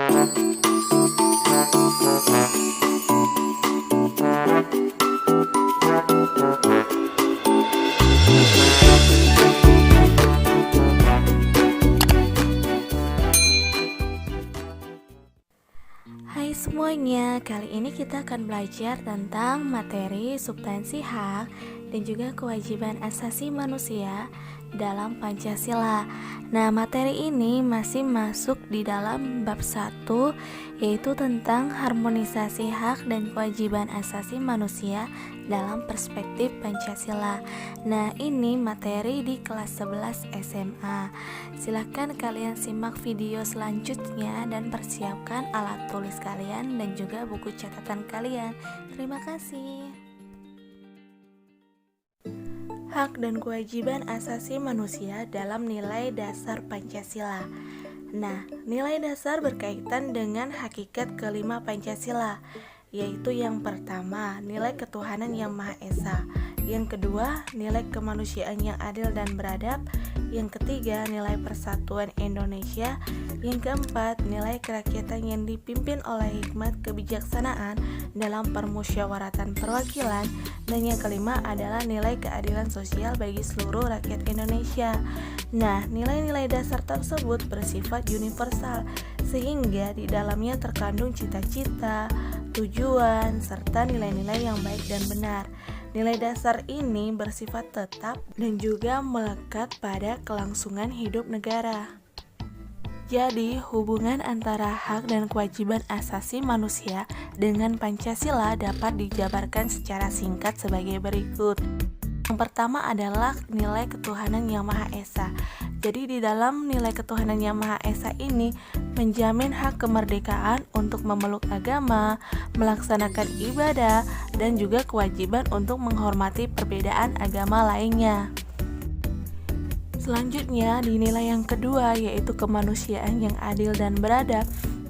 Hai semuanya, kali ini kita akan belajar tentang materi substansi hak dan juga kewajiban asasi manusia dalam Pancasila. Nah, materi ini masih masuk di dalam bab 1, yaitu tentang harmonisasi hak dan kewajiban asasi manusia dalam perspektif Pancasila. Nah, ini materi di kelas 11 SMA. Silahkan kalian simak video selanjutnya dan persiapkan alat tulis kalian dan juga buku catatan kalian. Terima kasih. Hak dan kewajiban asasi manusia dalam nilai dasar Pancasila. Nah, nilai dasar berkaitan dengan hakikat kelima Pancasila, yaitu yang pertama, nilai ketuhanan yang Maha Esa. Yang kedua, nilai kemanusiaan yang adil dan beradab. Yang ketiga, nilai persatuan Indonesia. Yang keempat, nilai kerakyatan yang dipimpin oleh hikmat kebijaksanaan dalam permusyawaratan perwakilan. Dan yang kelima adalah nilai keadilan sosial bagi seluruh rakyat Indonesia. Nah, nilai-nilai dasar tersebut bersifat universal, sehingga di dalamnya terkandung cita-cita, tujuan, serta nilai-nilai yang baik dan benar. Nilai dasar ini bersifat tetap dan juga melekat pada kelangsungan hidup negara. Jadi, hubungan antara hak dan kewajiban asasi manusia dengan Pancasila dapat dijabarkan secara singkat sebagai berikut. Yang pertama adalah nilai ketuhanan yang Maha Esa. Jadi di dalam nilai ketuhanan yang Maha Esa ini menjamin hak kemerdekaan untuk memeluk agama, melaksanakan ibadah, dan juga kewajiban untuk menghormati perbedaan agama lainnya. Selanjutnya, di nilai yang kedua yaitu kemanusiaan yang adil dan beradab,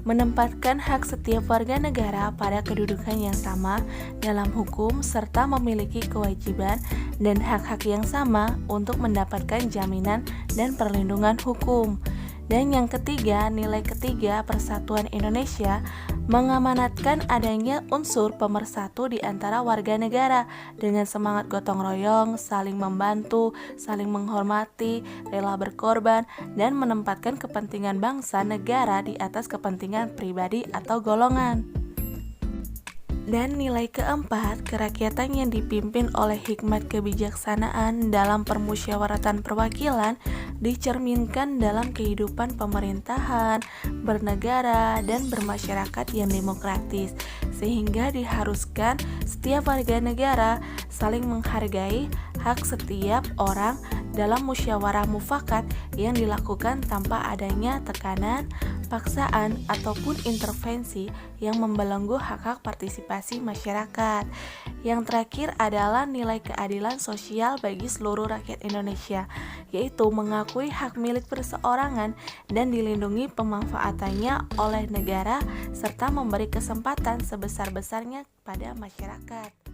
menempatkan hak setiap warga negara pada kedudukan yang sama dalam hukum serta memiliki kewajiban dan hak-hak yang sama untuk mendapatkan jaminan dan perlindungan hukum. Dan yang ketiga, nilai ketiga, persatuan Indonesia, mengamanatkan adanya unsur pemersatu di antara warga negara dengan semangat gotong royong, saling membantu, saling menghormati, rela berkorban, dan menempatkan kepentingan bangsa negara di atas kepentingan pribadi atau golongan. Dan nilai keempat, kerakyatan yang dipimpin oleh hikmat kebijaksanaan dalam permusyawaratan perwakilan dicerminkan dalam kehidupan pemerintahan, bernegara, dan bermasyarakat yang demokratis, sehingga diharuskan setiap warga negara saling menghargai hak setiap orang dalam musyawarah mufakat yang dilakukan tanpa adanya tekanan, paksaan, ataupun intervensi yang membelenggu hak-hak partisipasi masyarakat. Yang terakhir adalah nilai keadilan sosial bagi seluruh rakyat Indonesia, yaitu mengakui hak milik perseorangan dan dilindungi pemanfaatannya oleh negara serta memberi kesempatan sebesar-besarnya pada masyarakat.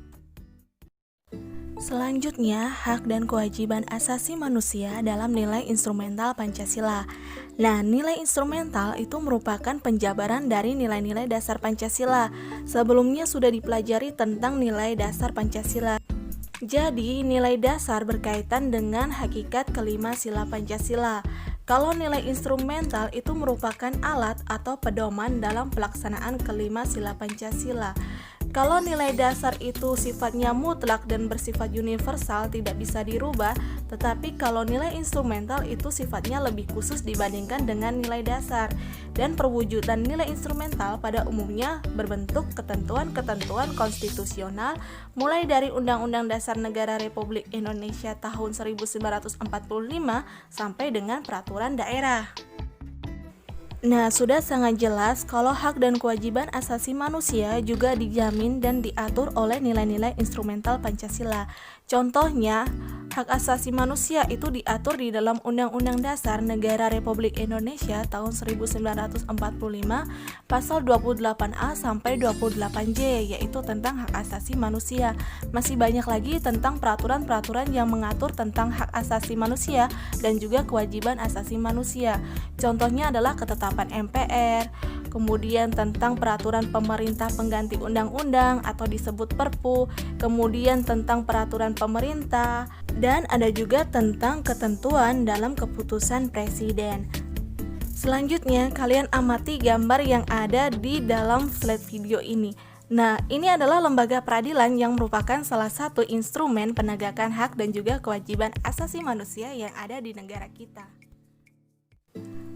Selanjutnya, hak dan kewajiban asasi manusia dalam nilai instrumental Pancasila. Nah, nilai instrumental itu merupakan penjabaran dari nilai-nilai dasar Pancasila. Sebelumnya sudah dipelajari tentang nilai dasar Pancasila. Jadi, nilai dasar berkaitan dengan hakikat kelima sila Pancasila. Kalau nilai instrumental itu merupakan alat atau pedoman dalam pelaksanaan kelima sila Pancasila. Kalau nilai dasar itu sifatnya mutlak dan bersifat universal, tidak bisa dirubah, tetapi kalau nilai instrumental itu sifatnya lebih khusus dibandingkan dengan nilai dasar. Dan perwujudan nilai instrumental pada umumnya berbentuk ketentuan-ketentuan konstitusional mulai dari Undang-Undang Dasar Negara Republik Indonesia tahun 1945 sampai dengan peraturan daerah. Nah, sudah sangat jelas kalau hak dan kewajiban asasi manusia juga dijamin dan diatur oleh nilai-nilai instrumental Pancasila. Contohnya, hak asasi manusia itu diatur di dalam Undang-Undang Dasar Negara Republik Indonesia tahun 1945 pasal 28A sampai 28J, yaitu tentang hak asasi manusia. Masih banyak lagi tentang peraturan-peraturan yang mengatur tentang hak asasi manusia dan juga kewajiban asasi manusia. Contohnya adalah ketetapan MPR, kemudian tentang peraturan pemerintah pengganti undang-undang atau disebut Perpu, kemudian tentang peraturan pemerintah, dan ada juga tentang ketentuan dalam keputusan presiden. Selanjutnya, kalian amati gambar yang ada di dalam slide video ini. Nah, ini adalah lembaga peradilan yang merupakan salah satu instrumen penegakan hak dan juga kewajiban asasi manusia yang ada di negara kita.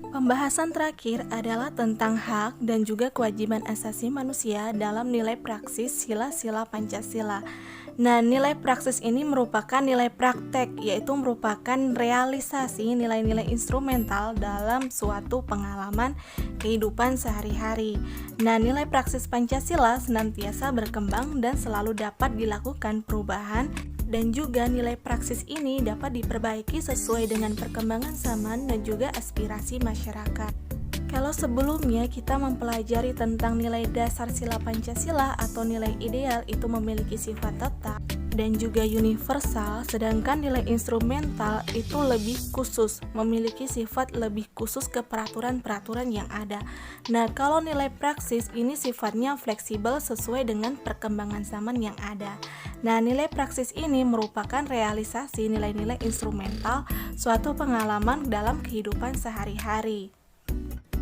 Pembahasan terakhir adalah tentang hak dan juga kewajiban asasi manusia dalam nilai praksis sila-sila Pancasila. Nah, nilai praksis ini merupakan nilai praktek, yaitu merupakan realisasi nilai-nilai instrumental dalam suatu pengalaman kehidupan sehari-hari. Nah, nilai praksis Pancasila senantiasa berkembang dan selalu dapat dilakukan perubahan, dan juga nilai praksis ini dapat diperbaiki sesuai dengan perkembangan zaman dan juga aspirasi masyarakat. Kalau sebelumnya kita mempelajari tentang nilai dasar sila Pancasila atau nilai ideal itu memiliki sifat tetap dan juga universal, sedangkan nilai instrumental itu lebih khusus, memiliki sifat lebih khusus ke peraturan-peraturan yang ada. Nah, kalau nilai praksis ini sifatnya fleksibel sesuai dengan perkembangan zaman yang ada. Nah, nilai praksis ini merupakan realisasi nilai-nilai instrumental suatu pengalaman dalam kehidupan sehari-hari.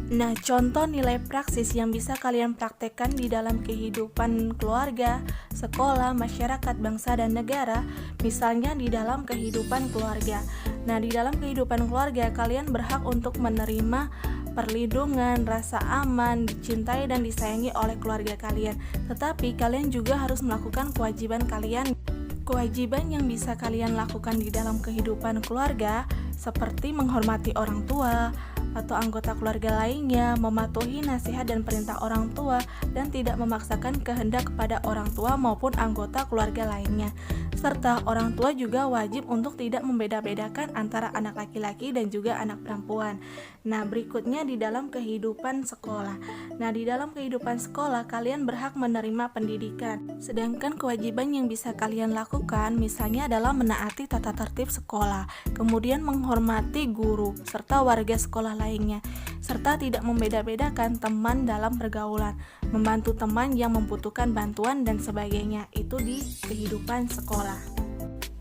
Nah, contoh nilai praksis yang bisa kalian praktekkan di dalam kehidupan keluarga, sekolah, masyarakat, bangsa, dan negara, misalnya di dalam kehidupan keluarga. Nah, di dalam kehidupan keluarga, kalian berhak untuk menerima perlindungan, rasa aman, dicintai, dan disayangi oleh keluarga kalian. Tetapi, kalian juga harus melakukan kewajiban kalian. Kewajiban yang bisa kalian lakukan di dalam kehidupan keluarga, seperti menghormati orang tua atau anggota keluarga lainnya, mematuhi nasihat dan perintah orang tua, dan tidak memaksakan kehendak kepada orang tua maupun anggota keluarga lainnya. Serta orang tua juga wajib untuk tidak membeda-bedakan antara anak laki-laki dan juga anak perempuan. Nah, berikutnya di dalam kehidupan sekolah. Nah, di dalam kehidupan sekolah kalian berhak menerima pendidikan. Sedangkan kewajiban yang bisa kalian lakukan misalnya adalah menaati tata tertib sekolah, kemudian menghormati guru serta warga sekolah lainnya, serta tidak membeda-bedakan teman dalam pergaulan, membantu teman yang membutuhkan bantuan dan sebagainya. Itu di kehidupan sekolah.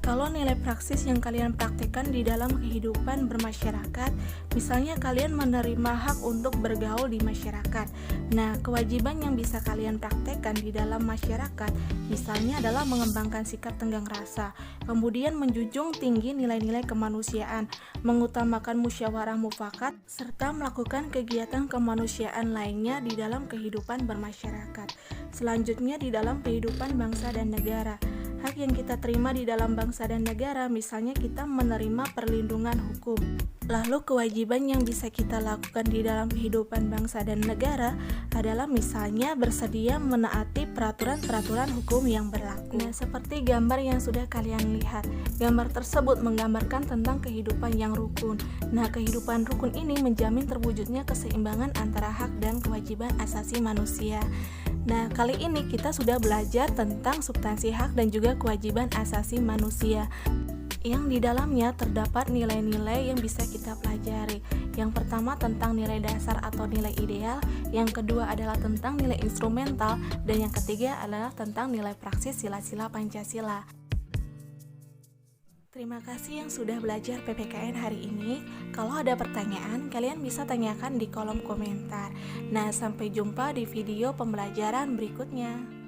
Kalau nilai praksis yang kalian praktekkan di dalam kehidupan bermasyarakat, misalnya kalian menerima hak untuk bergaul di masyarakat. Nah, kewajiban yang bisa kalian praktekkan di dalam masyarakat, misalnya adalah mengembangkan sikap tenggang rasa, kemudian menjunjung tinggi nilai-nilai kemanusiaan, mengutamakan musyawarah mufakat, serta melakukan kegiatan kemanusiaan lainnya di dalam kehidupan bermasyarakat. Selanjutnya di dalam kehidupan bangsa dan negara. Hak yang kita terima di dalam bangsa dan negara, misalnya kita menerima perlindungan hukum. Lalu kewajiban yang bisa kita lakukan di dalam kehidupan bangsa dan negara adalah misalnya bersedia menaati peraturan-peraturan hukum yang berlaku. Nah, seperti gambar yang sudah kalian lihat, gambar tersebut menggambarkan tentang kehidupan yang rukun. Nah, kehidupan rukun ini menjamin terwujudnya keseimbangan antara hak dan kewajiban asasi manusia. Nah, kali ini kita sudah belajar tentang substansi hak dan juga kewajiban asasi manusia, yang di dalamnya terdapat nilai-nilai yang bisa kita pelajari. Yang pertama tentang nilai dasar atau nilai ideal, yang kedua adalah tentang nilai instrumental, dan yang ketiga adalah tentang nilai praksis sila-sila Pancasila. Terima kasih yang sudah belajar PPKN hari ini. Kalau ada pertanyaan, kalian bisa tanyakan di kolom komentar. Nah, sampai jumpa di video pembelajaran berikutnya.